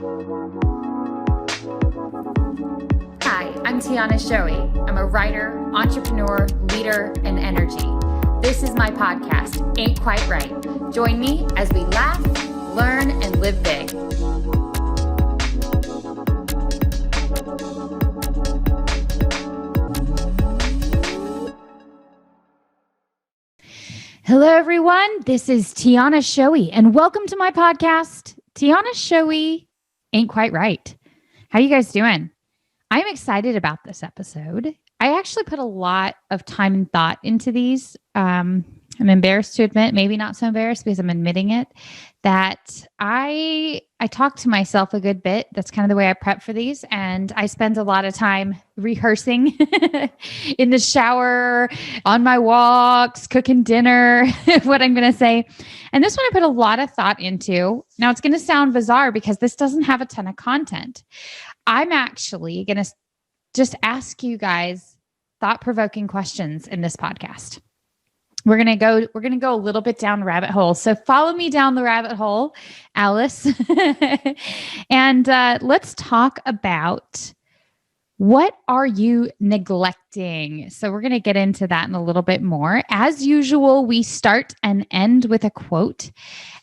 Hi, I'm Tiana Shoei. I'm a writer, entrepreneur, leader, and energy. This is my podcast, Ain't Quite Right. Join me as we laugh, learn, and live big. Hello, everyone. This is Tiana Shoei, and welcome to my podcast, Tiana Shoei Ain't Quite Right. How you guys doing? I'm excited about this episode. I actually put a lot of time and thought into these. I'm embarrassed to admit, maybe not so embarrassed because I'm admitting it, that I talk to myself a good bit. That's kind of the way I prep for these. And I spend a lot of time rehearsing in the shower, on my walks, cooking dinner, what I'm going to say. And this one I put a lot of thought into. Now it's going to sound bizarre because this doesn't have a ton of content. I'm actually going to just ask you guys thought-provoking questions in this podcast. We're going to go a little bit down the rabbit hole. So follow me down the rabbit hole, Alice. And let's talk about what are you neglecting? So we're going to get into that in a little bit more. As usual, we start and end with a quote.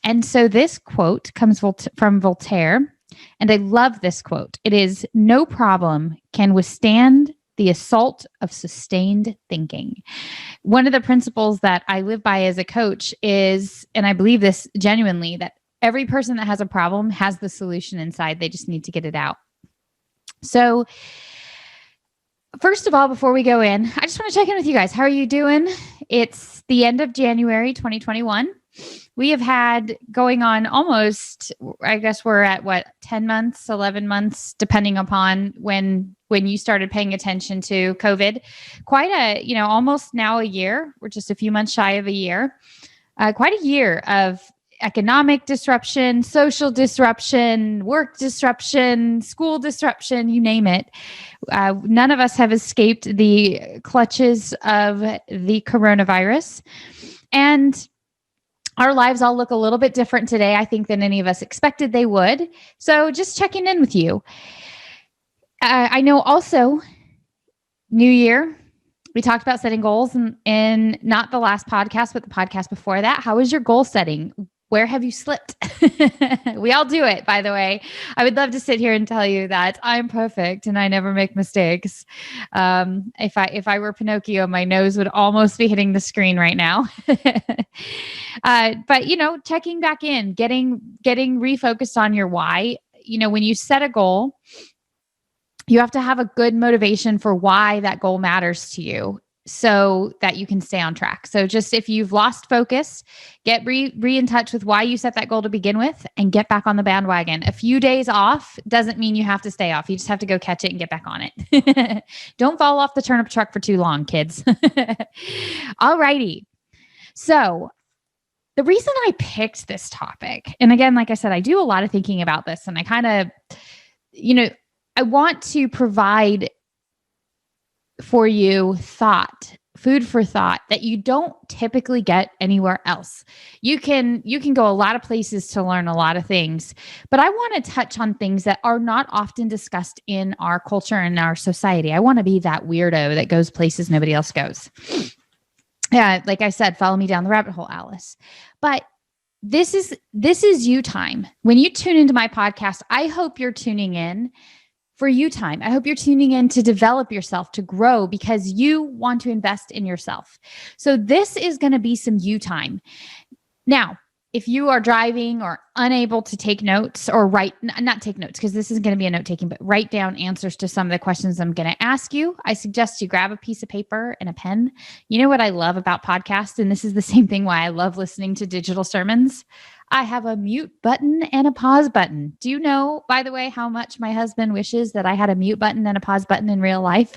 And so this quote comes from Voltaire. And I love this quote. It is, "No problem can withstand the assault of sustained thinking." One of the principles that I live by as a coach is, and I believe this genuinely, that every person that has a problem has the solution inside. They just need to get it out. So first of all, before we go in, I just want to check in with you guys. How are you doing? It's the end of January 2021. We have had going on almost, I guess we're at 10 months, 11 months, depending upon when you started paying attention to COVID. Quite almost now a year. We're just a few months shy of a year. Quite a year of economic disruption, social disruption, work disruption, school disruption, you name it. None of us have escaped the clutches of the coronavirus. And our lives all look a little bit different today, I think, than any of us expected they would. So just checking in with you. I know also, New Year, we talked about setting goals in not the last podcast, but the podcast before that. How is your goal setting? Where have you slipped? We all do it, by the way. I would love to sit here and tell you that I'm perfect and I never make mistakes. If I were Pinocchio, my nose would almost be hitting the screen right now. But checking back in, getting refocused on your why. When you set a goal, you have to have a good motivation for why that goal matters to you, so that you can stay on track. So just if you've lost focus, get re in touch with why you set that goal to begin with and get back on the bandwagon. A few days off doesn't mean you have to stay off. You just have to go catch it and get back on it. Don't fall off the turnip truck for too long, kids. All righty. So the reason I picked this topic, and again, like I said, I do a lot of thinking about this, and I kind of, I want to provide for you food for thought that you don't typically get anywhere else. You can go a lot of places to learn a lot of things, but I want to touch on things that are not often discussed in our culture and our society. I want to be that weirdo that goes places nobody else goes. Yeah, like I said, follow me down the rabbit hole, Alice. But this is you time. When you tune into my podcast, I hope you're tuning in for you time. I hope you're tuning in to develop yourself, to grow, because you want to invest in yourself. So this is going to be some you time. Now, if you are driving or unable to take notes or not take notes, because this isn't going to be a note taking, but write down answers to some of the questions I'm going to ask you, I suggest you grab a piece of paper and a pen. You know what I love about podcasts? And this is the same thing why I love listening to digital sermons. I have a mute button and a pause button. Do you know, by the way, how much my husband wishes that I had a mute button and a pause button in real life?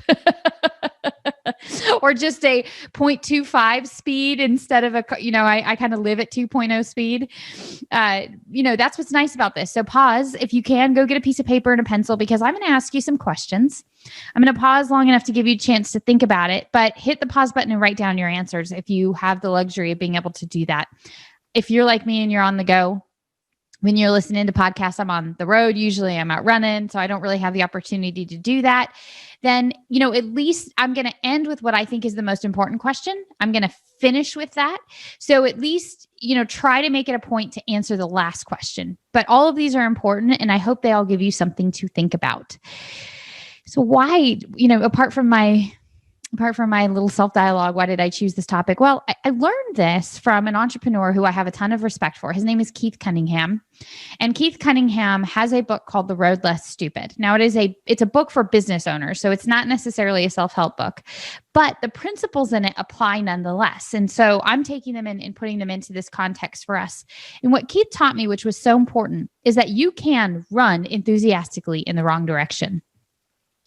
Or just a 0.25 speed instead of I kind of live at 2.0 speed. That's what's nice about this. So pause. If you can, go get a piece of paper and a pencil, because I'm going to ask you some questions. I'm going to pause long enough to give you a chance to think about it, but hit the pause button and write down your answers if you have the luxury of being able to do that. If you're like me and you're on the go, When you're listening to podcasts, I'm on the road. Usually I'm out running, so I don't really have the opportunity to do that. Then, at least I'm going to end with what I think is the most important question. I'm going to finish with that. So at least, try to make it a point to answer the last question. But all of these are important, and I hope they all give you something to think about. So why, apart from my little self-dialogue, why did I choose this topic? Well, I learned this from an entrepreneur who I have a ton of respect for. His name is Keith Cunningham. And Keith Cunningham has a book called The Road Less Stupid. Now, it's a book for business owners, so it's not necessarily a self-help book, but the principles in it apply nonetheless. And so I'm taking them and putting them into this context for us. And what Keith taught me, which was so important, is that you can run enthusiastically in the wrong direction.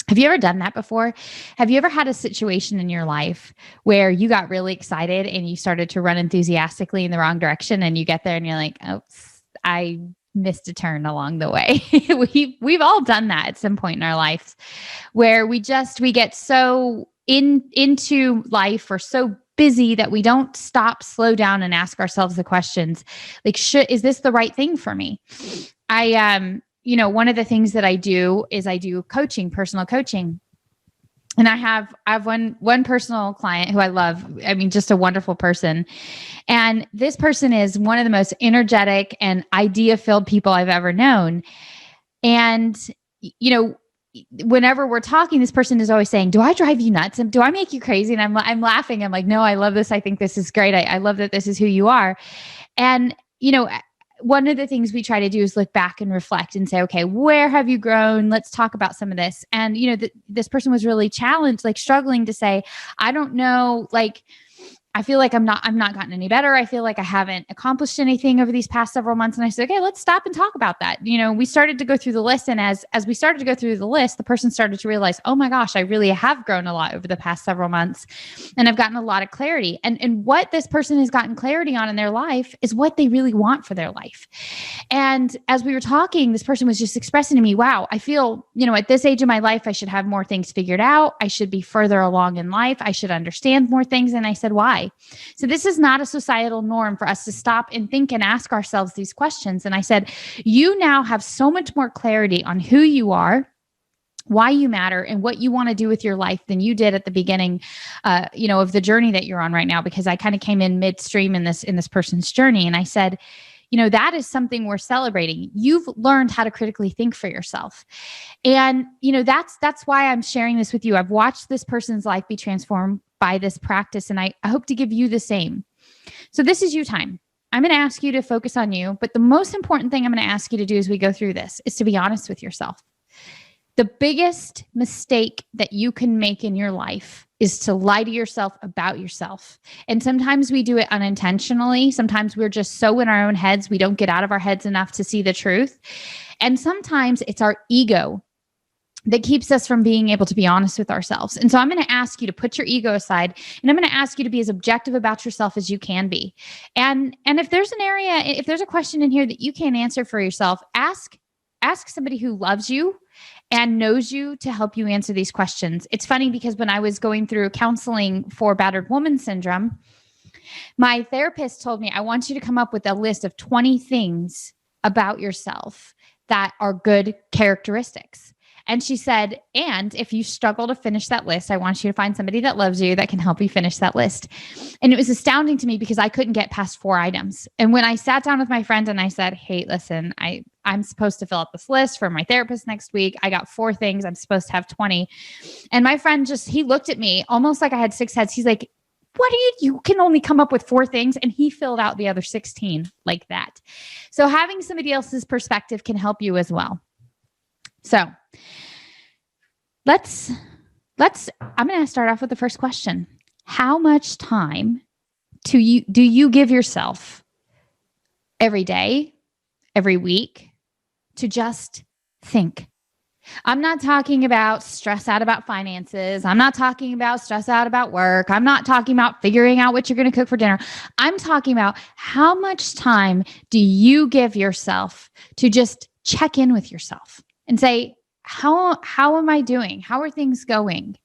Have you ever done that before? Have you ever had a situation in your life where you got really excited and you started to run enthusiastically in the wrong direction, and you get there and you're like, oops, I missed a turn along the way? We've all done that at some point in our lives, where we get so into life or so busy that we don't stop, slow down, and ask ourselves the questions like, is this the right thing for me? One of the things that I do is I do coaching, personal coaching. And I have one personal client who I love. I mean, just a wonderful person. And this person is one of the most energetic and idea-filled people I've ever known. And, whenever we're talking, this person is always saying, do I drive you nuts? And do I make you crazy? And I'm laughing. I'm like, no, I love this. I think this is great. I love that this is who you are. And, one of the things we try to do is look back and reflect and say, okay, where have you grown? Let's talk about some of this. And, this person was really challenged, like struggling to say, I don't know, I feel like I've not gotten any better. I feel like I haven't accomplished anything over these past several months. And I said, okay, let's stop and talk about that. We started to go through the list. And as we started to go through the list, the person started to realize, oh my gosh, I really have grown a lot over the past several months. And I've gotten a lot of clarity. And what this person has gotten clarity on in their life is what they really want for their life. And as we were talking, this person was just expressing to me, wow, I feel, at this age of my life, I should have more things figured out. I should be further along in life. I should understand more things. And I said, why? So this is not a societal norm for us to stop and think and ask ourselves these questions. And I said, you now have so much more clarity on who you are, why you matter, and what you want to do with your life than you did at the beginning, of the journey that you're on right now. Because I kind of came in midstream in this person's journey. And I said, that is something we're celebrating. You've learned how to critically think for yourself. And, that's why I'm sharing this with you. I've watched this person's life be transformed by this practice, and I hope to give you the same. So this is you time. I'm going to ask you to focus on you, but the most important thing I'm going to ask you to do as we go through this is to be honest with yourself. The biggest mistake that you can make in your life is to lie to yourself about yourself. And sometimes we do it unintentionally. Sometimes we're just so in our own heads, we don't get out of our heads enough to see the truth. And sometimes it's our ego that keeps us from being able to be honest with ourselves. And so I'm going to ask you to put your ego aside, and I'm going to ask you to be as objective about yourself as you can be. And if there's an area, if there's a question in here that you can't answer for yourself, ask somebody who loves you and knows you to help you answer these questions. It's funny because when I was going through counseling for battered woman syndrome, my therapist told me, I want you to come up with a list of 20 things about yourself that are good characteristics. And she said, and if you struggle to finish that list, I want you to find somebody that loves you that can help you finish that list. And it was astounding to me because I couldn't get past 4 items. And when I sat down with my friend and I said, hey, listen, I'm supposed to fill out this list for my therapist next week. I got 4 things. I'm supposed to have 20. And my friend he looked at me almost like I had 6 heads. He's like, what do you can only come up with 4 things. And he filled out the other 16 like that. So having somebody else's perspective can help you as well. So I'm going to start off with the first question. How much time do you give yourself every day, every week to just think? I'm not talking about stress out about finances. I'm not talking about stress out about work. I'm not talking about figuring out what you're going to cook for dinner. I'm talking about how much time do you give yourself to just check in with yourself and say, how am I doing? How are things going?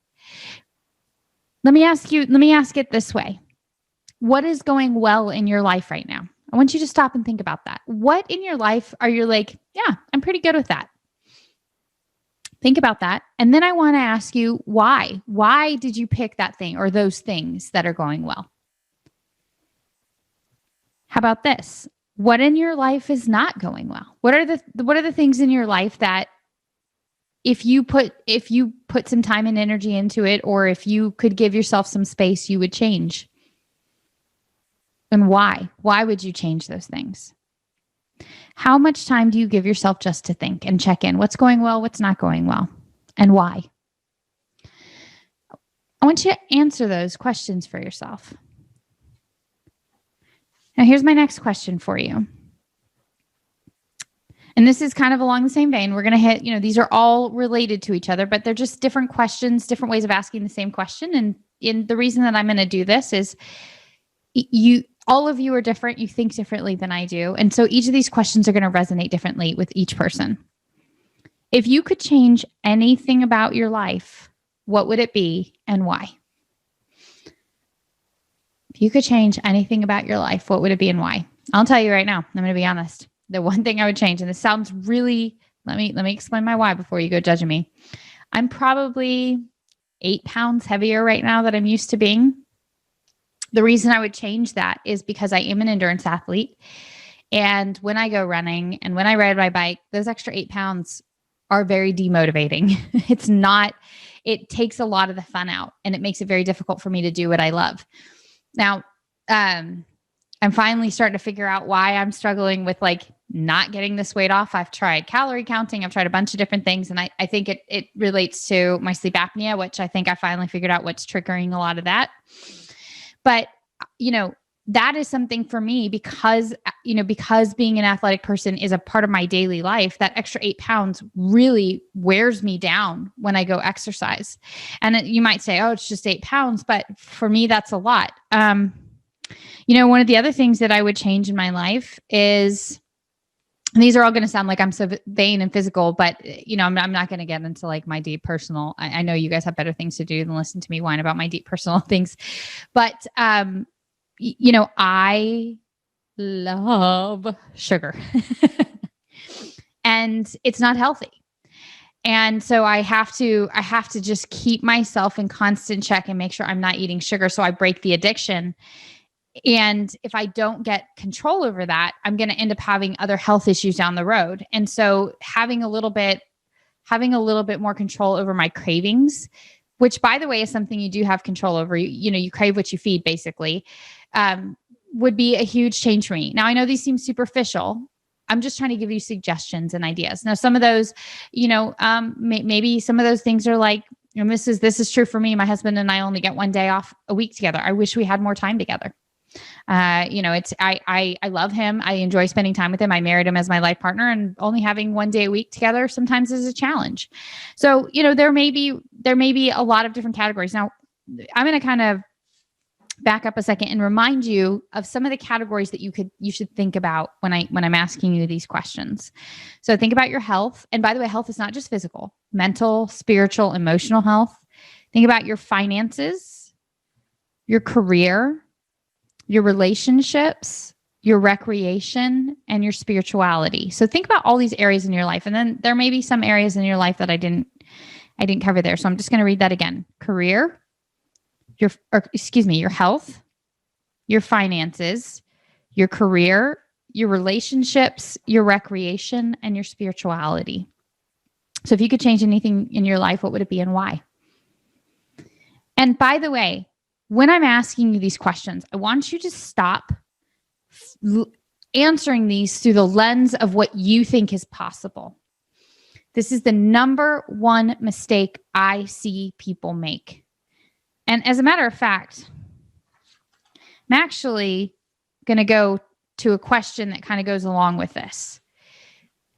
Let me ask it this way. What is going well in your life right now? I want you to stop and think about that. What in your life are you like, yeah, I'm pretty good with that? Think about that. And then I want to ask you why. Why did you pick that thing or those things that are going well? How about this? What in your life is not going well? What are the things in your life that if you put some time and energy into it, or if you could give yourself some space, you would change? And why? Why would you change those things? How much time do you give yourself just to think and check in? What's going well? What's not going well? And why? I want you to answer those questions for yourself. Now, here's my next question for you. And this is kind of along the same vein. We're going to hit, these are all related to each other, but they're just different questions, different ways of asking the same question. And the reason that I'm going to do this is all of you are different. You think differently than I do. And so each of these questions are going to resonate differently with each person. If you could change anything about your life, what would it be and why? If you could change anything about your life, what would it be and why? I'll tell you right now. I'm going to be honest. The one thing I would change, and this sounds really, let me explain my why before you go judging me. I'm probably 8 pounds heavier right now than I'm used to being. The reason I would change that is because I am an endurance athlete. And when I go running and when I ride my bike, those extra 8 pounds are very demotivating. It takes a lot of the fun out, and it makes it very difficult for me to do what I love. Now, I'm finally starting to figure out why I'm struggling with not getting this weight off. I've tried calorie counting. I've tried a bunch of different things. And I think it relates to my sleep apnea, which I think I finally figured out what's triggering a lot of that. But, that is something for me because being an athletic person is a part of my daily life. That extra 8 pounds really wears me down when I go exercise. And you might say, oh, it's just 8 pounds. But for me, that's a lot. One of the other things that I would change in my life is, and these are all going to sound like I'm so vain and physical, but I'm not going to get into my deep personal. I know you guys have better things to do than listen to me whine about my deep personal things. But, I love sugar and it's not healthy. And so I have to just keep myself in constant check and make sure I'm not eating sugar. So I break the addiction. And if I don't get control over that, I'm going to end up having other health issues down the road. And so having a little bit more control over my cravings, which by the way is something you do have control over. You crave what you feed basically, would be a huge change for me. Now I know these seem superficial. I'm just trying to give you suggestions and ideas. Now some of those, maybe some of those things are and this is true for me. My husband and I only get 1 day off a week together. I wish we had more time together. I love him. I enjoy spending time with him. I married him as my life partner, and only having 1 day a week together sometimes is a challenge. So, there may be a lot of different categories. Now I'm going to kind of back up a second and remind you of some of the categories that you should think about when I'm asking you these questions. So think about your health. And by the way, health is not just physical, mental, spiritual, emotional health. Think about your finances, your career, your relationships, your recreation, and your spirituality. So think about all these areas in your life. And then there may be some areas in your life that I didn't cover there. So I'm just going to read that again. Career, your health, your finances, your career, your relationships, your recreation, and your spirituality. So if you could change anything in your life, what would it be and why? And by the way, when I'm asking you these questions, I want you to stop answering these through the lens of what you think is possible. This is the number one mistake I see people make. And as a matter of fact, I'm actually going to go to a question that kind of goes along with this.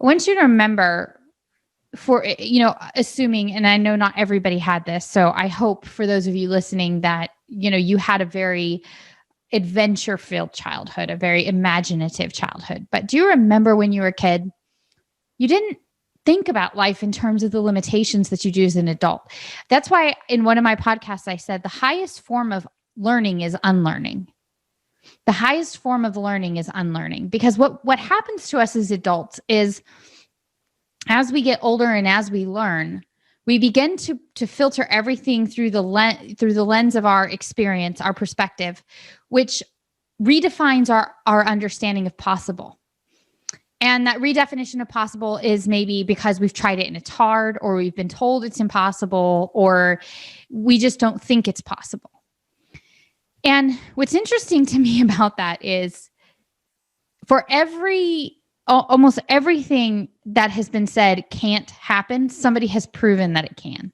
I want you to remember, for, assuming, and I know not everybody had this, so I hope for those of you listening that, you had a very adventure-filled childhood, a very imaginative childhood. But do you remember when you were a kid, you didn't think about life in terms of the limitations that you do as an adult? That's why in one of my podcasts, I said the highest form of learning is unlearning. The highest form of learning is unlearning, because what happens to us as adults is, as we get older and as we learn, we begin to filter everything through the lens of our experience, our perspective, which redefines our understanding of possible. And that redefinition of possible is maybe because we've tried it and it's hard, or we've been told it's impossible, or we just don't think it's possible. And what's interesting to me about that is, for almost everything that has been said can't happen, somebody has proven that it can.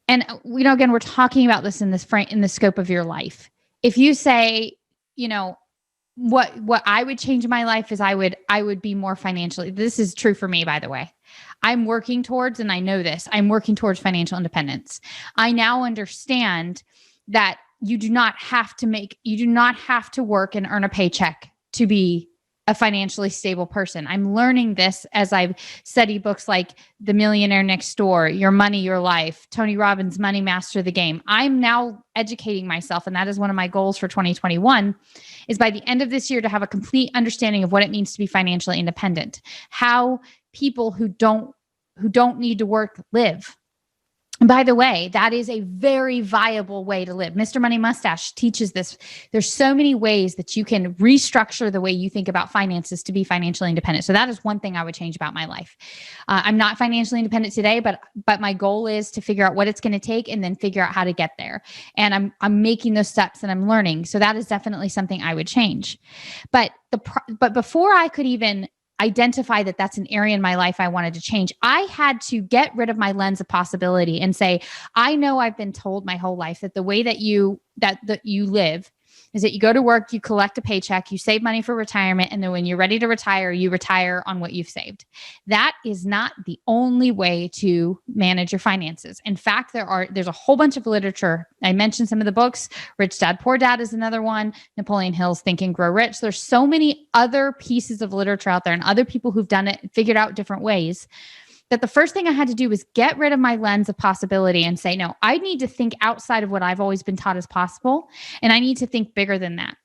And again, we're talking about this in the scope of your life. If you say, what I would change in my life is I would be more financially. This is true for me, by the way. I'm working towards, and I know this, I'm working towards financial independence. I now understand that you do not have to work and earn a paycheck to be a financially stable person. I'm learning this as I've studied books like The Millionaire Next Door, Your Money, Your Life, Tony Robbins' Money Master the Game. I'm now educating myself, and that is one of my goals for 2021, is by the end of this year to have a complete understanding of what it means to be financially independent, how people who don't need to work live. And by the way, that is a very viable way to live. Mr. Money Mustache teaches this. There's so many ways that you can restructure the way you think about finances to be financially independent. So that is one thing I would change about my life. I'm not financially independent today, but my goal is to figure out what it's going to take and then figure out how to get there. And I'm making those steps and I'm learning. So that is definitely something I would change. But before I could even identify that that's an area in my life I wanted to change, I had to get rid of my lens of possibility and say, I know I've been told my whole life that the way that you live is that you go to work, you collect a paycheck, you save money for retirement, and then when you're ready to retire, you retire on what you've saved. That is not the only way to manage your finances. In fact, there's a whole bunch of literature. I mentioned some of the books. Rich Dad, Poor Dad is another one. Napoleon Hill's Think and Grow Rich. There's so many other pieces of literature out there and other people who've done it and figured out different ways, that the first thing I had to do was get rid of my lens of possibility and say, no, I need to think outside of what I've always been taught as possible. And I need to think bigger than that.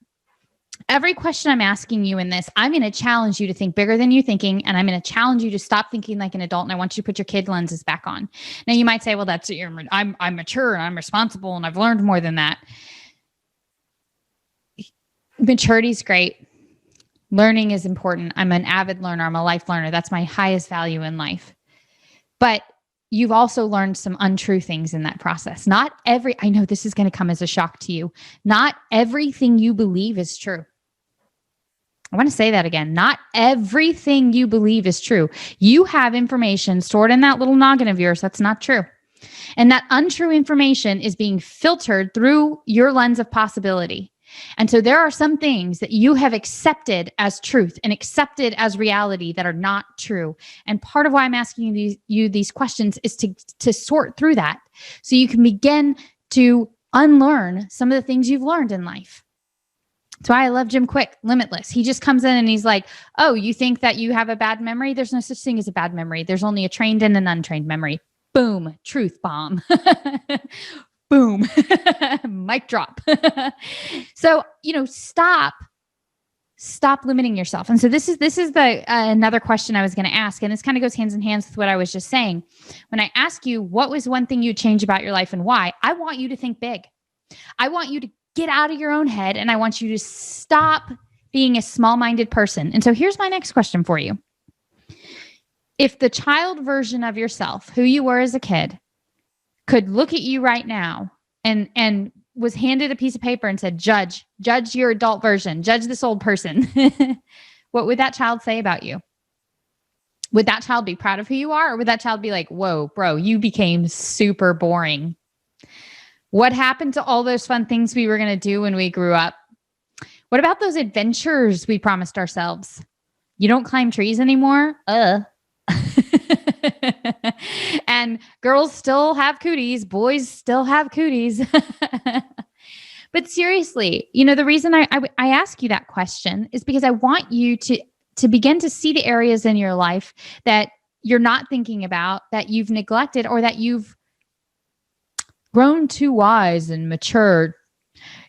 Every question I'm asking you in this, I'm going to challenge you to think bigger than you're thinking. And I'm going to challenge you to stop thinking like an adult. And I want you to put your kid lenses back on. Now you might say, well, I'm mature and I'm responsible and I've learned more than that. Maturity is great. Learning is important. I'm an avid learner. I'm a life learner. That's my highest value in life. But you've also learned some untrue things in that process. I know this is going to come as a shock to you. Not everything you believe is true. I want to say that again. Not everything you believe is true. You have information stored in that little noggin of yours that's not true. And that untrue information is being filtered through your lens of possibility. And so there are some things that you have accepted as truth and accepted as reality that are not true. And part of why I'm asking you these questions is to sort through that so you can begin to unlearn some of the things you've learned in life. That's why I love Jim Kwik, Limitless. He just comes in and he's like, oh, you think that you have a bad memory? There's no such thing as a bad memory. There's only a trained and an untrained memory. Boom, truth bomb. Boom, mic drop. So, stop limiting yourself. And so this is the another question I was going to ask. And this kind of goes hands in hands with what I was just saying. When I ask you, what was one thing you'd change about your life and why? I want you to think big. I want you to get out of your own head. And I want you to stop being a small-minded person. And so here's my next question for you. If the child version of yourself, who you were as a kid, could look at you right now and was handed a piece of paper and said, judge your adult version, judge this old person, what would that child say about you? Would that child be proud of who you are? Or would that child be like, whoa, bro, you became super boring? What happened to all those fun things we were going to do when we grew up? What about those adventures we promised ourselves? You don't climb trees anymore? And girls still have cooties, boys still have cooties. But seriously, the reason I ask you that question is because I want you to begin to see the areas in your life that you're not thinking about, that you've neglected, or that you've grown too wise and matured.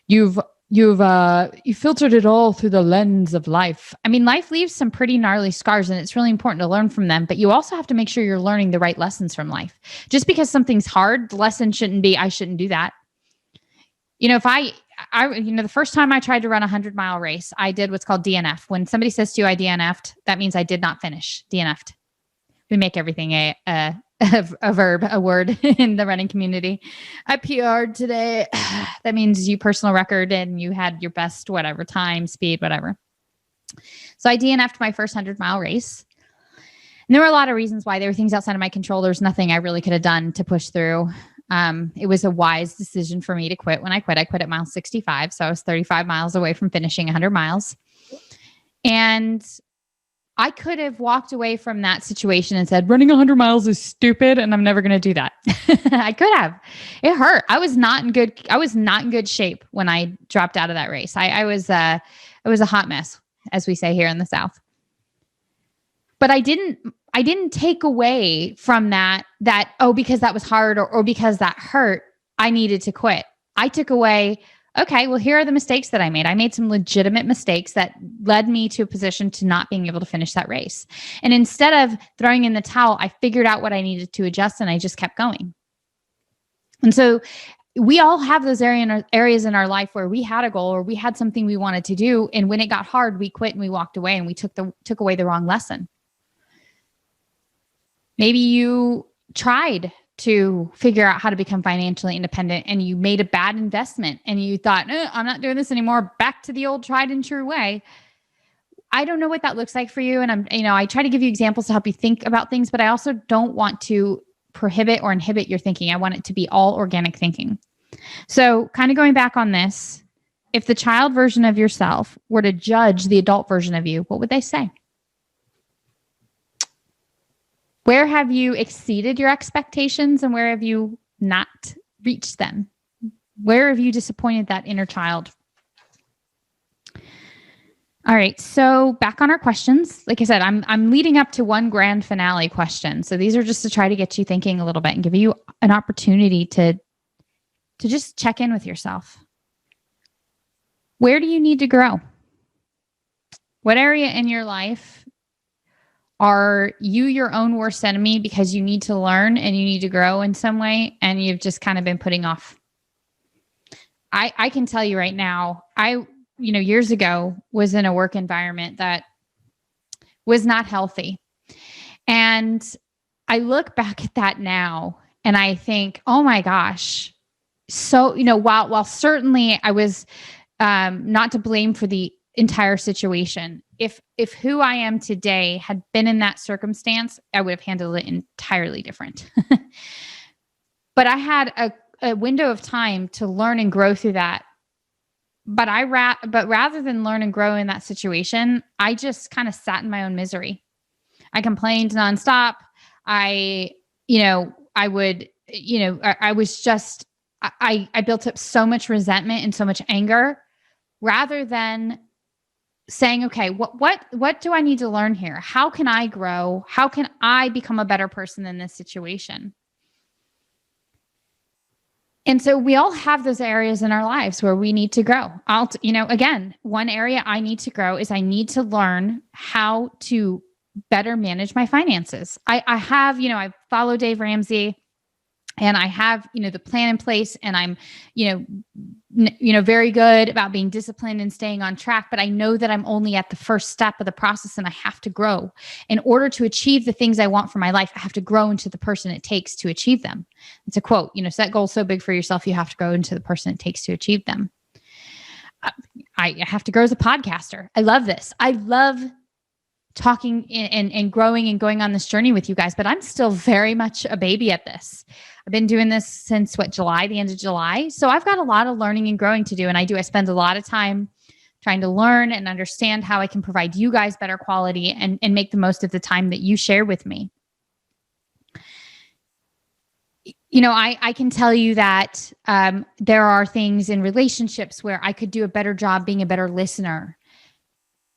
You've you filtered it all through the lens of life. I mean, life leaves some pretty gnarly scars and it's really important to learn from them, but you also have to make sure you're learning the right lessons from life. Just because something's hard, the lesson shouldn't be, I shouldn't do that. If the first time I tried to run a 100-mile race, I did what's called DNF. When somebody says to you, I DNF'd, that means I did not finish. DNF'd. We make everything a verb, a word in the running community. I PR'd today. That means you personal record and you had your best, whatever, time, speed, whatever. So I DNF'd my first 100-mile race. And there were a lot of reasons why. There were things outside of my control. There's nothing I really could have done to push through. It was a wise decision for me to quit. When I quit at mile 65. So I was 35 miles away from finishing 100 miles. And I could have walked away from that situation and said, running 100 miles is stupid and I'm never going to do that. I could have. It hurt. I was not in good shape when I dropped out of that race. It was a hot mess, as we say here in the South. But I didn't take away from that, because that was hard or because that hurt, I needed to quit. I took away, okay, well, here are the mistakes that I made. I made some legitimate mistakes that led me to a position to not being able to finish that race. And instead of throwing in the towel, I figured out what I needed to adjust and I just kept going. And so we all have those areas in our life where we had a goal or we had something we wanted to do. And when it got hard, we quit and we walked away and we took away the wrong lesson. Maybe you tried to figure out how to become financially independent and you made a bad investment and you thought, I'm not doing this anymore. Back to the old tried and true way. I don't know what that looks like for you. And I try to give you examples to help you think about things, but I also don't want to prohibit or inhibit your thinking. I want it to be all organic thinking. So kind of going back on this, if the child version of yourself were to judge the adult version of you, what would they say? Where have you exceeded your expectations and where have you not reached them? Where have you disappointed that inner child? All right. So back on our questions, like I said, I'm leading up to one grand finale question. So these are just to try to get you thinking a little bit and give you an opportunity to just check in with yourself. Where do you need to grow? What area in your life are you your own worst enemy because you need to learn and you need to grow in some way and you've just kind of been putting off? I can tell you right now, years ago was in a work environment that was not healthy. And I look back at that now and I think, oh my gosh. So, while certainly I was not to blame for the entire situation, if who I am today had been in that circumstance, I would have handled it entirely different. But I had a window of time to learn and grow through that. But rather than learn and grow in that situation, I just kind of sat in my own misery. I complained nonstop. I built up so much resentment and so much anger rather than saying, okay, what do I need to learn here? How can I grow? How can I become a better person in this situation? And so we all have those areas in our lives where we need to grow. Again, one area I need to grow is I need to learn how to better manage my finances. I follow Dave Ramsey and I have, the plan in place and I'm, very good about being disciplined and staying on track, but I know that I'm only at the first step of the process and I have to grow. In order to achieve the things I want for my life, I have to grow into the person it takes to achieve them. It's a quote, set goals so big for yourself, you have to grow into the person it takes to achieve them. I have to grow as a podcaster. I love this. I love talking and growing and going on this journey with you guys, but I'm still very much a baby at this. I've been doing this since July, the end of July. So I've got a lot of learning and growing to do. And I spend a lot of time trying to learn and understand how I can provide you guys better quality and make the most of the time that you share with me. I can tell you that there are things in relationships where I could do a better job being a better listener.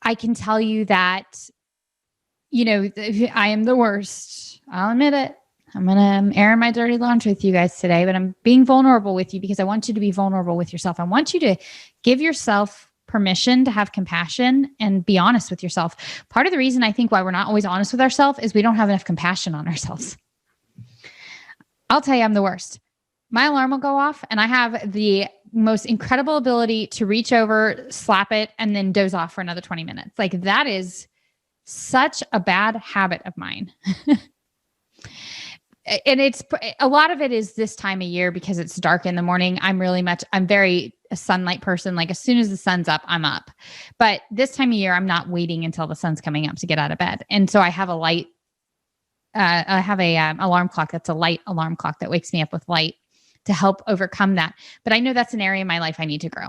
I can tell you that, I am the worst. I'll admit it. I'm going to air my dirty laundry with you guys today, but I'm being vulnerable with you because I want you to be vulnerable with yourself. I want you to give yourself permission to have compassion and be honest with yourself. Part of the reason I think why we're not always honest with ourselves is we don't have enough compassion on ourselves. I'll tell you, I'm the worst. My alarm will go off and I have the most incredible ability to reach over, slap it, and then doze off for another 20 minutes. Like that is such a bad habit of mine. And it's a lot of it is this time of year because it's dark in the morning. I'm very a sunlight person. Like as soon as the sun's up, I'm up. But this time of year, I'm not waiting until the sun's coming up to get out of bed. And so I have a light. I have a alarm clock that's a light alarm clock that wakes me up with light to help overcome that. But I know that's an area in my life I need to grow.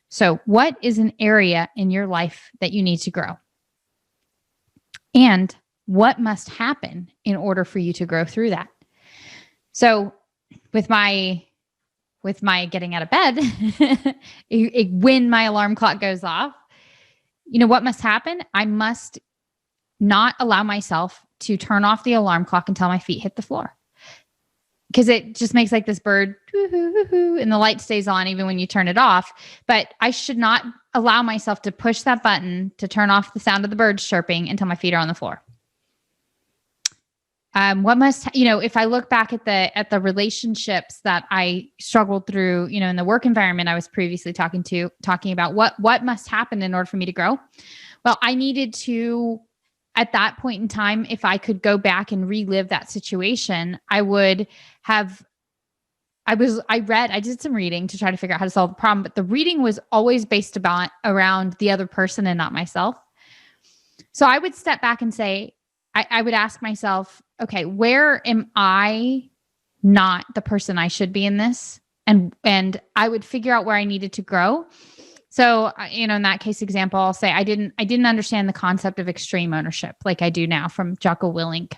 So what is an area in your life that you need to grow? And what must happen in order for you to grow through that? So with my getting out of bed, when my alarm clock goes off, what must happen? I must not allow myself to turn off the alarm clock until my feet hit the floor. Because it just makes like this bird, and the light stays on even when you turn it off. But I should not allow myself to push that button to turn off the sound of the birds chirping until my feet are on the floor. If I look back at the relationships that I struggled through, in the work environment I was previously talking about what must happen in order for me to grow. Well, I needed to, at that point in time, if I could go back and relive that situation, I did some reading to try to figure out how to solve the problem, but the reading was always based around the other person and not myself. So I would step back and say, I would ask myself, okay, where am I not the person I should be in this? And I would figure out where I needed to grow. So, in that case example, I'll say I didn't understand the concept of extreme ownership like I do now from Jocko Willink.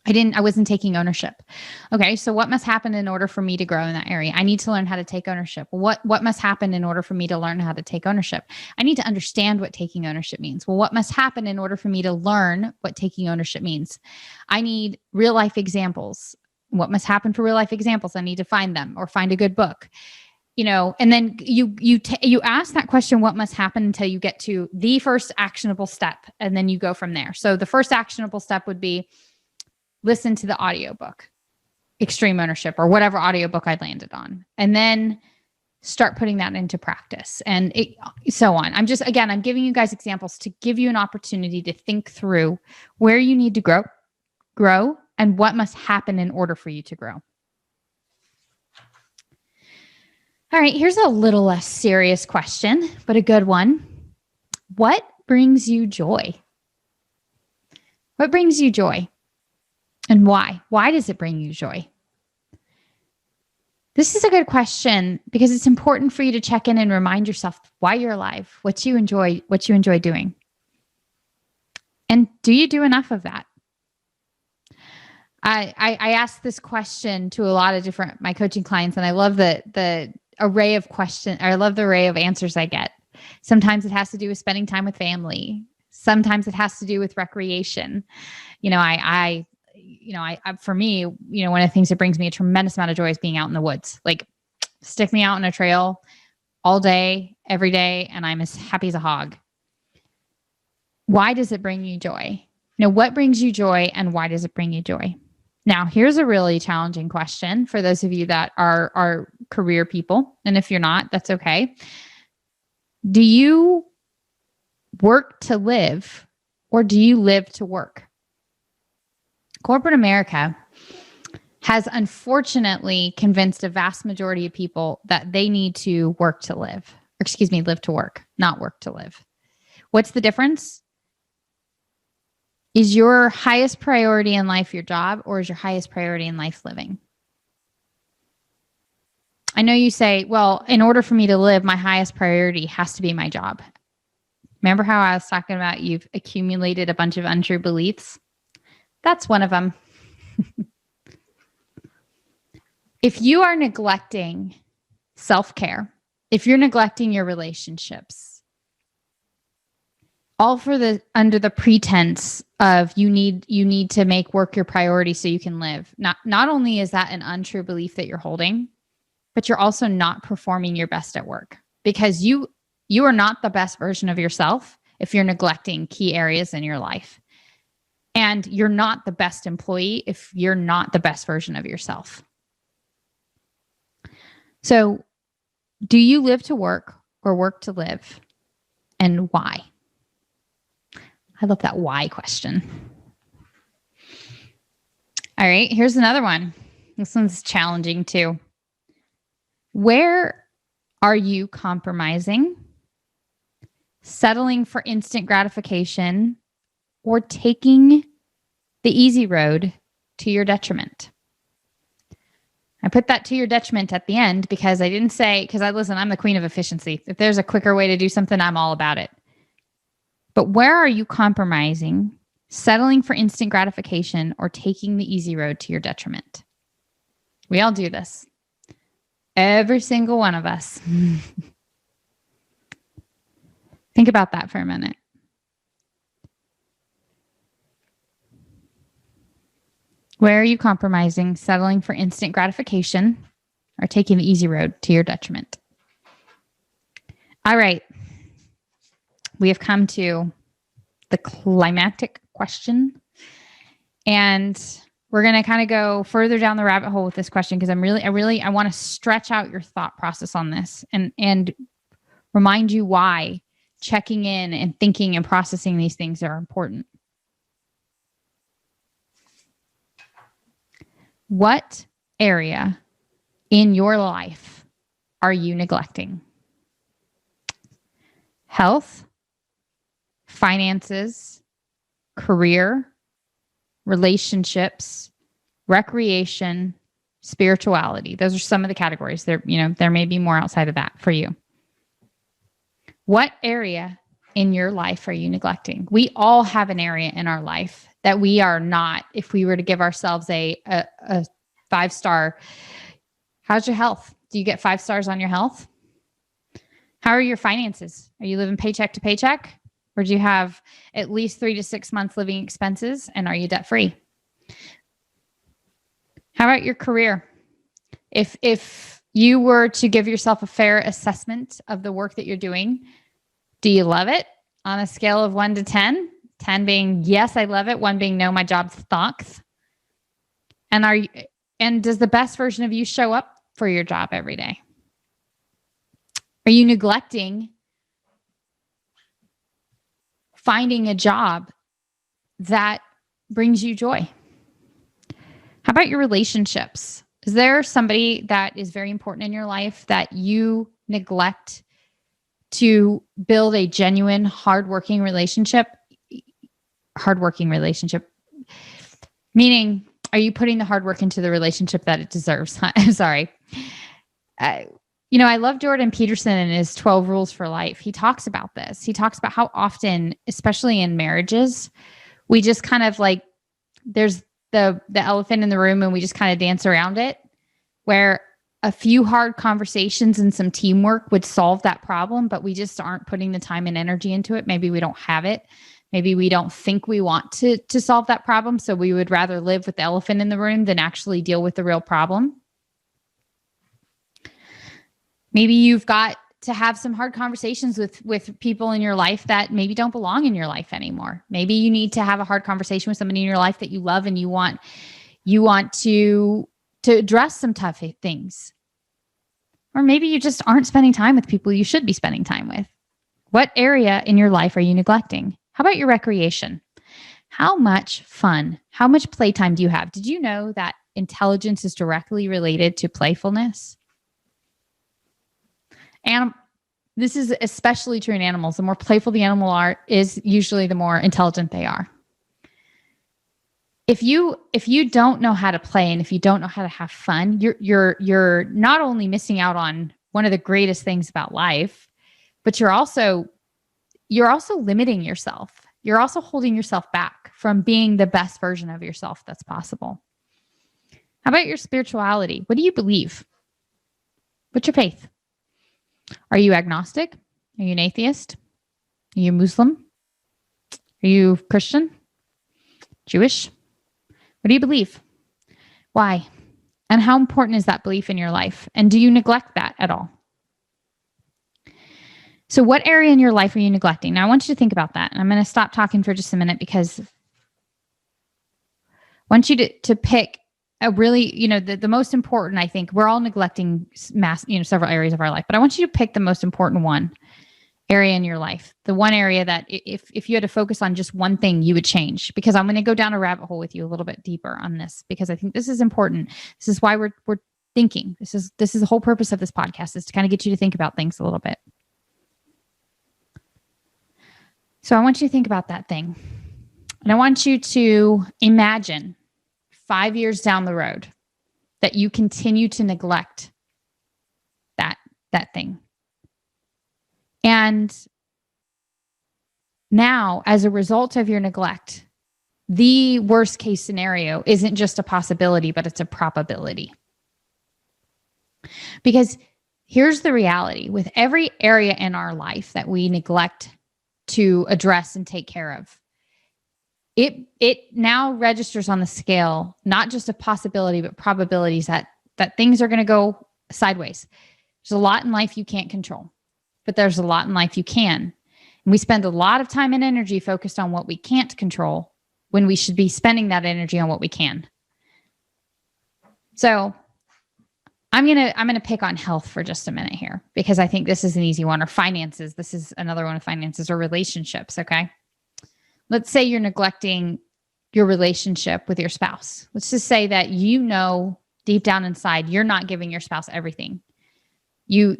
I wasn't taking ownership. Okay. So what must happen in order for me to grow in that area? I need to learn how to take ownership. What must happen in order for me to learn how to take ownership? I need to understand what taking ownership means. Well, what must happen in order for me to learn what taking ownership means? I need real life examples. What must happen for real life examples? I need to find them or find a good book. And then you ask that question, what must happen, until you get to the first actionable step. And then you go from there. So the first actionable step would be listen to the audiobook, Extreme Ownership, or whatever audiobook I landed on, and then start putting that into practice and so on. I'm giving you guys examples to give you an opportunity to think through where you need to grow and what must happen in order for you to grow. All right, here's a little less serious question, but a good one. What brings you joy? What brings you joy? And why? Why does it bring you joy? This is a good question because it's important for you to check in and remind yourself why you're alive, what you enjoy doing. And do you do enough of that? I ask this question to a lot of my coaching clients, and I love the array of questions. I love the array of answers I get. Sometimes it has to do with spending time with family. Sometimes it has to do with recreation. For me, one of the things that brings me a tremendous amount of joy is being out in the woods. Like, stick me out on a trail all day, every day, and I'm as happy as a hog. Why does it bring you joy? What brings you joy, and why does it bring you joy? Now, here's a really challenging question for those of you that are career people. And if you're not, that's okay. Do you work to live, or do you live to work? Corporate America has unfortunately convinced a vast majority of people that they need to work to live. Live to work, not work to live. What's the difference? Is your highest priority in life your job, or is your highest priority in life living? I know you say, well, in order for me to live, my highest priority has to be my job. Remember how I was talking about you've accumulated a bunch of untrue beliefs? That's one of them. If you are neglecting self-care, if you're neglecting your relationships, all for the under the pretense of you need to make work your priority so you can live. Not only is that an untrue belief that you're holding, but you're also not performing your best at work, because you are not the best version of yourself if you're neglecting key areas in your life. And you're not the best employee if you're not the best version of yourself. So, do you live to work or work to live? And why? I love that why question. All right, here's another one. This one's challenging too. Where are you compromising, settling for instant gratification, or taking the easy road to your detriment? I put that to your detriment at the end because I didn't say, because I'm the queen of efficiency. If there's a quicker way to do something, I'm all about it. But where are you compromising, settling for instant gratification, or taking the easy road to your detriment? We all do this. Every single one of us. Think about that for a minute. Where are you compromising, settling for instant gratification, or taking the easy road to your detriment? All right. We have come to the climactic question. And we're going to kind of go further down the rabbit hole with this question, because I want to stretch out your thought process on this and remind you why checking in and thinking and processing these things are important. What area in your life are you neglecting? Health, finances, career, relationships, recreation, spirituality. Those are some of the categories. There may be more outside of that for you. What area in your life are you neglecting? We all have an area in our life that we are not. If we were to give ourselves a 5-star, how's your health? Do you get 5 stars on your health? How are your finances? Are you living paycheck to paycheck? Or do you have at least 3 to 6 months living expenses? And are you debt free? How about your career? If you were to give yourself a fair assessment of the work that you're doing, do you love it on a scale of 1 to 10? 10 being, yes, I love it. 1 being, no, my job sucks. And does the best version of you show up for your job every day? Are you neglecting finding a job that brings you joy? How about your relationships? Is there somebody that is very important in your life that you neglect to build a genuine, hardworking relationship? Hardworking relationship. Meaning, are you putting the hard work into the relationship that it deserves? I'm sorry. I love Jordan Peterson and his 12 Rules for Life. He talks about this. He talks about how often, especially in marriages, we just kind of there's the elephant in the room and we just kind of dance around it, where a few hard conversations and some teamwork would solve that problem, but we just aren't putting the time and energy into it. Maybe we don't have it. Maybe we don't think we want to solve that problem. So we would rather live with the elephant in the room than actually deal with the real problem. Maybe you've got to have some hard conversations with people in your life that maybe don't belong in your life anymore. Maybe you need to have a hard conversation with somebody in your life that you love and you want to address some tough things. Or maybe you just aren't spending time with people you should be spending time with. What area in your life are you neglecting? How about your recreation? How much fun, how much playtime do you have? Did you know that intelligence is directly related to playfulness? And this is especially true in animals. The more playful the animal is usually the more intelligent they are. If you don't know how to play and if you don't know how to have fun, you're not only missing out on one of the greatest things about life, but you're also limiting yourself. You're also holding yourself back from being the best version of yourself that's possible. How about your spirituality? What do you believe? What's your faith? Are you agnostic? Are you an atheist? Are you Muslim? Are you Christian? Jewish? What do you believe? Why? And how important is that belief in your life? And do you neglect that at all? So what area in your life are you neglecting? Now, I want you to think about that. And I'm going to stop talking for just a minute because I want you to pick a really, the most important, I think, we're all neglecting several areas of our life, but I want you to pick the most important area in your life. The one area that if you had to focus on just one thing, you would change, because I'm going to go down a rabbit hole with you a little bit deeper on this, because I think this is important. This is why we're thinking. This is the whole purpose of this podcast, is to kind of get you to think about things a little bit. So I want you to think about that thing. And I want you to imagine 5 years down the road that you continue to neglect that thing. And now, as a result of your neglect, the worst case scenario isn't just a possibility, but it's a probability. Because here's the reality: with every area in our life that we neglect to address and take care of, it now registers on the scale, not just a possibility, but probabilities that things are going to go sideways. There's a lot in life you can't control, but there's a lot in life you can. And we spend a lot of time and energy focused on what we can't control when we should be spending that energy on what we can. So I'm going to pick on health for just a minute here, because I think this is an easy one, or finances. This is another one of finances, or relationships. Okay. Let's say you're neglecting your relationship with your spouse. Let's just say that deep down inside, you're not giving your spouse everything. You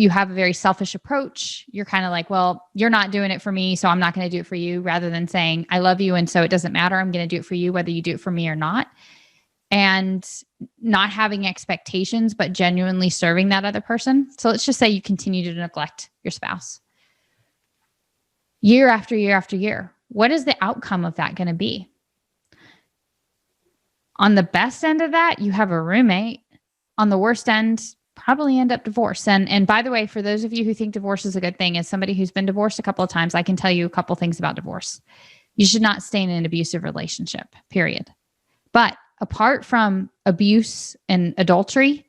have a very selfish approach. You're kind of like, well, you're not doing it for me, so I'm not going to do it for you, rather than saying, I love you, and so it doesn't matter. I'm going to do it for you, whether you do it for me or not. And not having expectations, but genuinely serving that other person. So let's just say you continue to neglect your spouse year after year after year. What is the outcome of that going to be? On the best end of that, you have a roommate. On the worst end, probably end up divorced. And by the way, for those of you who think divorce is a good thing, as somebody who's been divorced a couple of times, I can tell you a couple things about divorce. You should not stay in an abusive relationship, period. But apart from abuse and adultery,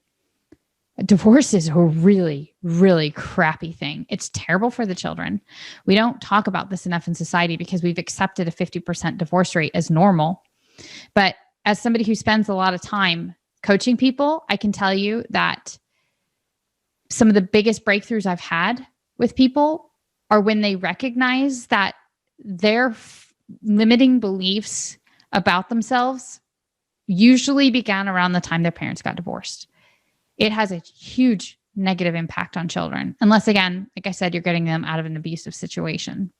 divorce is a really, really crappy thing. It's terrible for the children. We don't talk about this enough in society because we've accepted a 50% divorce rate as normal. But as somebody who spends a lot of time coaching people, I can tell you that some of the biggest breakthroughs I've had with people are when they recognize that their limiting beliefs about themselves usually began around the time their parents got divorced. It has a huge negative impact on children, unless, again, like I said, you're getting them out of an abusive situation.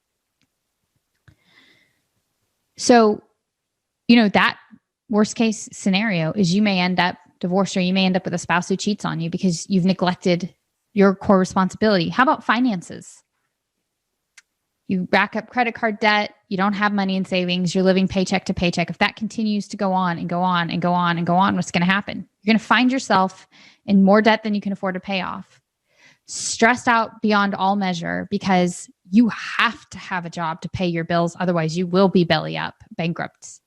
So, that worst case scenario is you may end up divorced, or you may end up with a spouse who cheats on you because you've neglected your core responsibility. How about finances? You rack up credit card debt. You don't have money in savings. You're living paycheck to paycheck. If that continues to go on and go on and go on and go on, what's going to happen? You're going to find yourself in more debt than you can afford to pay off, stressed out beyond all measure, because you have to have a job to pay your bills. Otherwise, you will be belly up, bankrupt.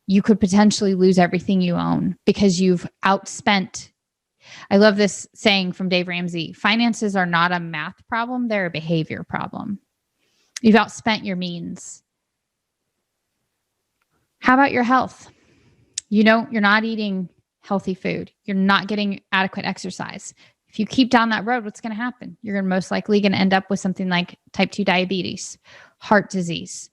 You could potentially lose everything you own because you've outspent. I love this saying from Dave Ramsey: finances are not a math problem, they're a behavior problem. You've outspent your means. How about your health? You're not eating healthy food. You're not getting adequate exercise. If you keep down that road, what's going to happen? You're most likely going to end up with something like type 2 diabetes, heart disease.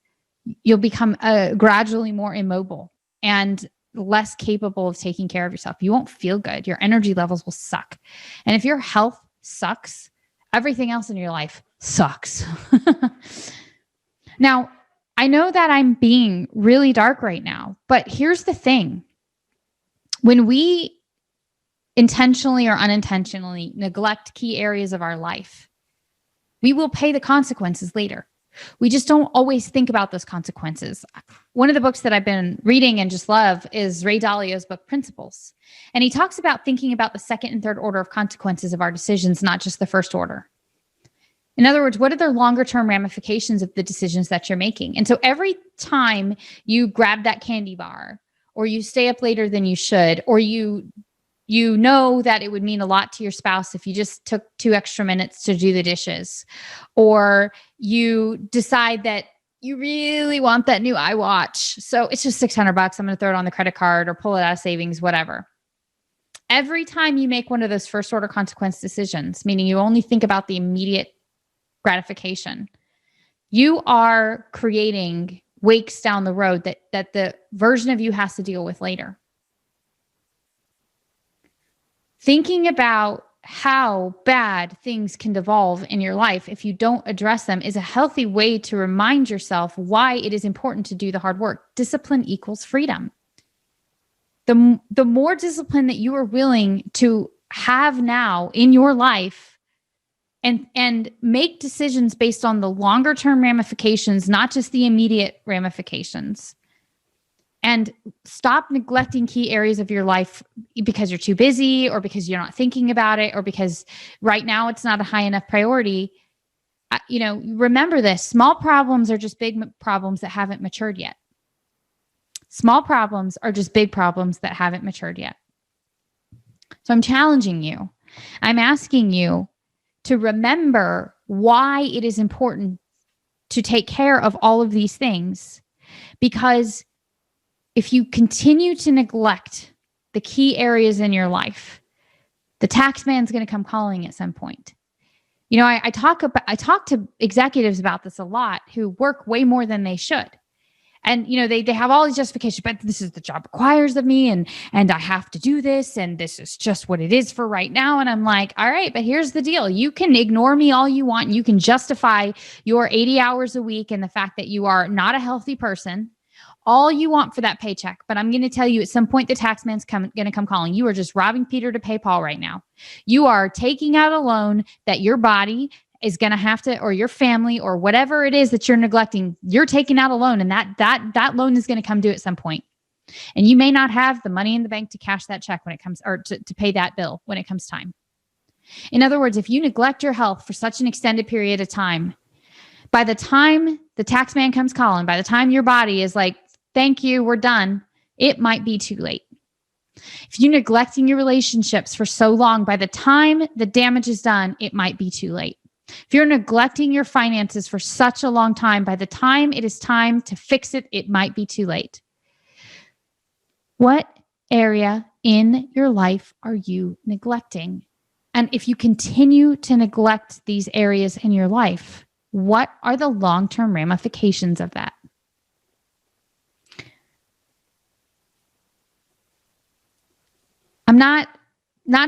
You'll become gradually more immobile and less capable of taking care of yourself. You won't feel good. Your energy levels will suck. And if your health sucks, everything else in your life sucks. Now, I know that I'm being really dark right now, but here's the thing. When we intentionally or unintentionally neglect key areas of our life, we will pay the consequences later. We just don't always think about those consequences. One of the books that I've been reading and just love is Ray Dalio's book, Principles. And he talks about thinking about the second and third order of consequences of our decisions, not just the first order. In other words, what are the longer term ramifications of the decisions that you're making? And so every time you grab that candy bar, or you stay up later than you should, or you know that it would mean a lot to your spouse if you just took 2 extra minutes to do the dishes, or you decide that you really want that new iWatch, so it's just $600, I'm going to throw it on the credit card or pull it out of savings, whatever. Every time you make one of those first order consequence decisions, meaning you only think about the immediate gratification, you are creating wakes down the road that the version of you has to deal with later. Thinking about how bad things can devolve in your life if you don't address them is a healthy way to remind yourself why it is important to do the hard work. Discipline equals freedom. The more discipline that you are willing to have now in your life, and make decisions based on the longer term ramifications, not just the immediate ramifications. And stop neglecting key areas of your life because you're too busy, or because you're not thinking about it, or because right now it's not a high enough priority. Remember this: small problems are just big problems that haven't matured yet. Small problems are just big problems that haven't matured yet. So I'm challenging you. I'm asking you to remember why it is important to take care of all of these things. Because if you continue to neglect the key areas in your life, the tax man's going to come calling at some point. I talk to executives about this a lot who work way more than they should. And, they have all these justifications, but this is the job requires of me, and I have to do this, and this is just what it is for right now. And I'm like, all right, but here's the deal. You can ignore me all you want. You can justify your 80 hours a week and the fact that you are not a healthy person all you want for that paycheck. But I'm going to tell you, at some point, the tax man's going to come calling. You are just robbing Peter to pay Paul right now. You are taking out a loan that your body is going to have to, or your family, or whatever it is that you're neglecting, you're taking out a loan, and that loan is going to come due at some point. And you may not have the money in the bank to cash that check when it comes, or to pay that bill when it comes time. In other words, if you neglect your health for such an extended period of time, by the time the tax man comes calling, by the time your body is like, thank you, we're done, it might be too late. If you're neglecting your relationships for so long, by the time the damage is done, it might be too late. If you're neglecting your finances for such a long time, by the time it is time to fix it, it might be too late. What area in your life are you neglecting? And if you continue to neglect these areas in your life, what are the long-term ramifications of that? I'm not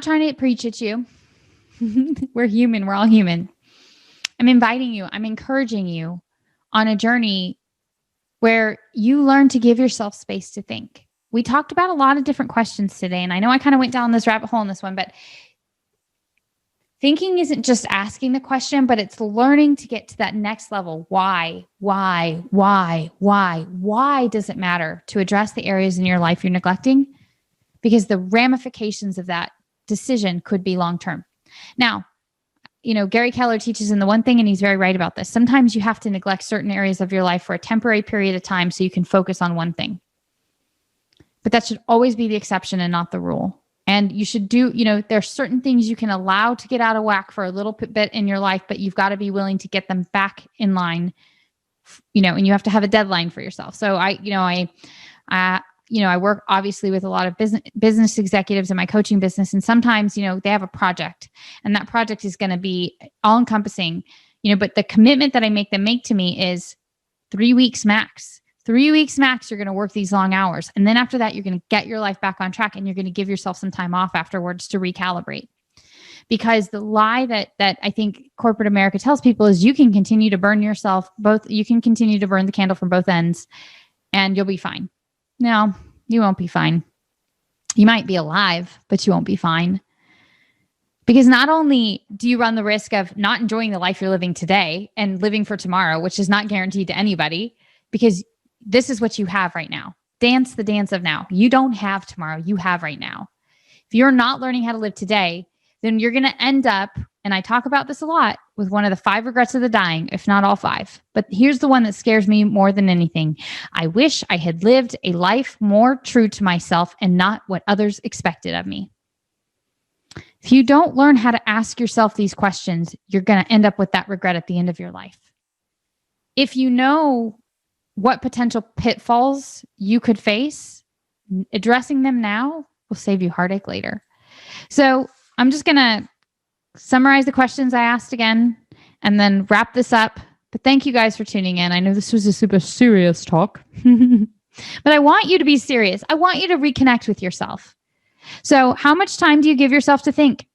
trying to preach at you. We're human. We're all human. I'm inviting you, I'm encouraging you on a journey where you learn to give yourself space to think. We talked about a lot of different questions today, and I know I kind of went down this rabbit hole in this one, but thinking isn't just asking the question, but it's learning to get to that next level. Why does it matter to address the areas in your life you're neglecting? Because the ramifications of that decision could be long-term. Now, Gary Keller teaches in The One Thing, and he's very right about this. Sometimes you have to neglect certain areas of your life for a temporary period of time so you can focus on one thing. But that should always be the exception and not the rule. And you should do, there are certain things you can allow to get out of whack for a little bit in your life, but you've got to be willing to get them back in line, and you have to have a deadline for yourself. So I work obviously with a lot of business executives in my coaching business. And sometimes, they have a project, and that project is going to be all encompassing, but the commitment that I make them make to me is 3 weeks max. 3 weeks max, you're going to work these long hours. And then after that, you're going to get your life back on track, and you're going to give yourself some time off afterwards to recalibrate. Because the lie that I think corporate America tells people is you can continue to burn yourself you can continue to burn the candle from both ends and you'll be fine. No, you won't be fine. You might be alive, but you won't be fine. Because not only do you run the risk of not enjoying the life you're living today and living for tomorrow, which is not guaranteed to anybody, because this is what you have right now. Dance the dance of now. You don't have tomorrow. You have right now. If you're not learning how to live today, then you're going to end up, and I talk about this a lot, with one of the 5 regrets of the dying, if not all 5. But here's the one that scares me more than anything. I wish I had lived a life more true to myself and not what others expected of me. If you don't learn how to ask yourself these questions, you're going to end up with that regret at the end of your life. If you know what potential pitfalls you could face, addressing them now will save you heartache later. So I'm just going to summarize the questions I asked again and then wrap this up. But thank you guys for tuning in. I know this was a super serious talk, but I want you to be serious. I want you to reconnect with yourself. So how much time do you give yourself to think?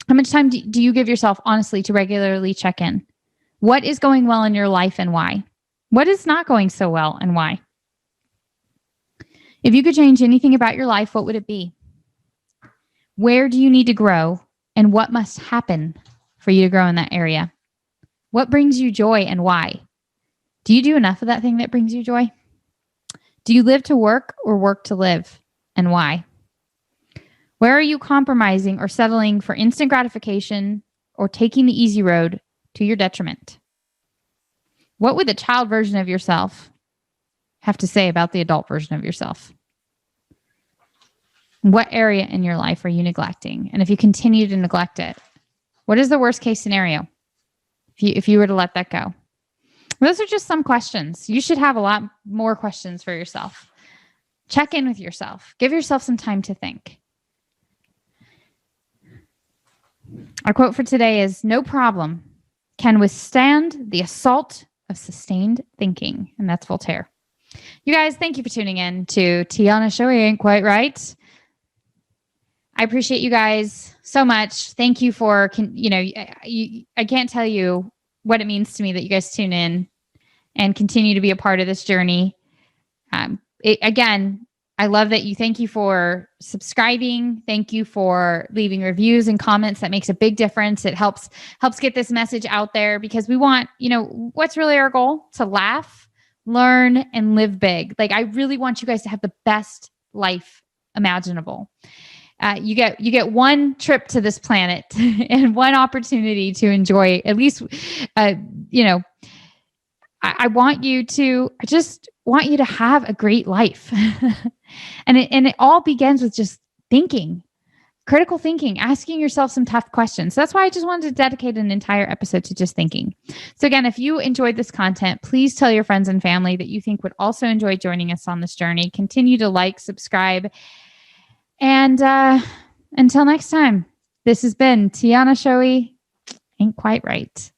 How much time do you give yourself, honestly, to regularly check in? What is going well in your life and why? What is not going so well and why? If you could change anything about your life, what would it be? Where do you need to grow, and what must happen for you to grow in that area? What brings you joy and why? Do you do enough of that thing that brings you joy? Do you live to work or work to live, and why? Where are you compromising or settling for instant gratification or taking the easy road to your detriment? What would the child version of yourself have to say about the adult version of yourself? What area in your life are you neglecting? And if you continue to neglect it, what is the worst case scenario if you were to let that go? Those are just some questions. You should have a lot more questions for yourself. Check in with yourself. Give yourself some time to think. Our quote for today is, "No problem can withstand the assault of sustained thinking." And that's Voltaire. You guys, thank you for tuning in to Tiana Showy Ain't Quite Right. I appreciate you guys so much. Thank you for, I can't tell you what it means to me that you guys tune in and continue to be a part of this journey. Again, I love that thank you for subscribing. Thank you for leaving reviews and comments. That makes a big difference. It helps get this message out there, because we want, what's really our goal? To laugh, learn, and live big. Like, I really want you guys to have the best life imaginable. You get one trip to this planet and one opportunity to enjoy, at least, I just want you to have a great life. and it all begins with just thinking, critical thinking, asking yourself some tough questions. So that's why I just wanted to dedicate an entire episode to just thinking. So again, if you enjoyed this content, please tell your friends and family that you think would also enjoy joining us on this journey. Continue to like, subscribe. And until next time, this has been Tiana Showy Ain't Quite Right.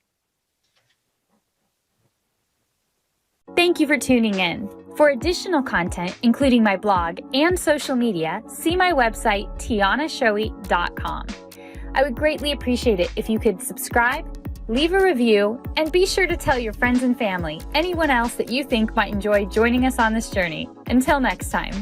Thank you for tuning in. For additional content, including my blog and social media, see my website, tianashowy.com. I would greatly appreciate it if you could subscribe, leave a review, and be sure to tell your friends and family, anyone else that you think might enjoy joining us on this journey. Until next time.